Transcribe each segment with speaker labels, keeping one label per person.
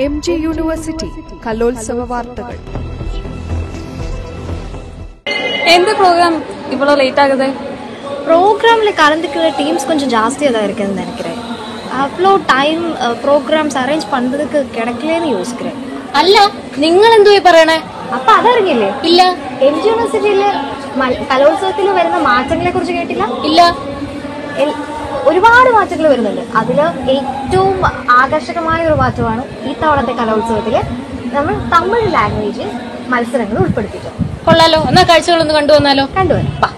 Speaker 1: MG university കലോത്സവ വാർത്തകൾ.
Speaker 2: எந்த ப்ரோக்ராம் இவ்வளோ லேட் ஆகுது?
Speaker 3: ப்ரோக்ராமில் கலந்துக்கிற டீம்ஸ் கொஞ்சம் ஜாஸ்தியாக தான் இருக்குதுன்னு நினைக்கிறேன். அவ்வளோ டைம் ப்ரோக்ராம்ஸ் அரேஞ்ச் பண்ணுறதுக்கு கிடைக்கலன்னு யோசிக்கிறேன்.
Speaker 2: അല്ല, നിങ്ങൾ എന്തുവാ പറയണേ?
Speaker 3: അപ്പം അതറിഞ്ഞില്ലേ?
Speaker 2: ഇല്ല.
Speaker 3: MG യൂണിവേഴ്സിറ്റിയിൽ കലോത്സവത്തിൽ വരുന്ന മാറ്റങ്ങളെ കുറിച്ച് കേട്ടില്ല?
Speaker 2: ഇല്ല.
Speaker 3: ഒരുപാട് മാറ്റങ്ങൾ വരുന്നുണ്ട്. അതിൽ ഏറ്റവും ആകർഷകമായ ഒരു മാറ്റമാണ് ഈ തവണത്തെ കലോത്സവത്തിൽ നമ്മൾ തമിഴ് ലാംഗ്വേജിൽ മത്സരങ്ങൾ ഉൾപ്പെടുത്തിയിട്ടുണ്ട്.
Speaker 2: കൊള്ളാലോ, എന്നാ കാഴ്ചകളൊന്ന് കണ്ടുവന്നാലോ?
Speaker 3: കണ്ടുവരാം.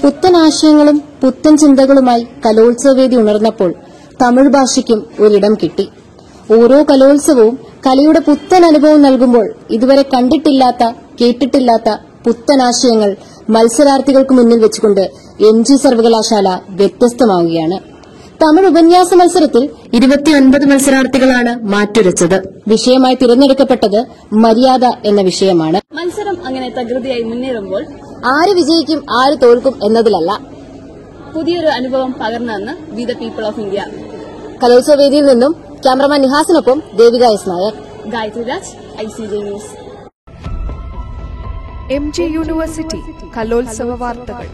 Speaker 4: പുത്തൻ ആശയങ്ങളും പുത്തൻ ചിന്തകളുമായി കലോത്സവവേദി ഉണർന്നപ്പോൾ തമിഴ് ഭാഷയ്ക്കും ഒരിടം കിട്ടി. ഓരോ കലോത്സവവും കലയുടെ പുത്തൻ അനുഭവം നൽകുമ്പോൾ ഇതുവരെ കണ്ടിട്ടില്ലാത്ത കേട്ടിട്ടില്ലാത്ത പുത്തൻ ആശയങ്ങൾ മത്സരാർത്ഥികൾക്ക് മുന്നിൽ വെച്ചുകൊണ്ട് MG സർവകലാശാല വ്യത്യസ്തമാവുകയാണ്. തമിഴ് ഉപന്യാസ മത്സരത്തിൽ 29 മത്സരാർത്ഥികളാണ് മാറ്റുരച്ചത്. വിഷയമായി തിരഞ്ഞെടുക്കപ്പെട്ടത് മര്യാദ എന്ന വിഷയമാണ്.
Speaker 2: മത്സരം അങ്ങനെ തകൃതിയായി മുന്നേറുമ്പോൾ
Speaker 4: ആര് വിജയിക്കും ആര് തോൽക്കും എന്നതിലല്ല,
Speaker 2: പുതിയൊരു അനുഭവം പകർന്നെന്ന് we the people of India.
Speaker 4: കലോത്സവ വേദിയിൽ നിന്നും ക്യാമറമാൻ നിഹാസിനൊപ്പം Devika S Nair,
Speaker 2: Gayathri Raj, ICJ news.
Speaker 1: MG university കലോത്സവ വാർത്തകൾ.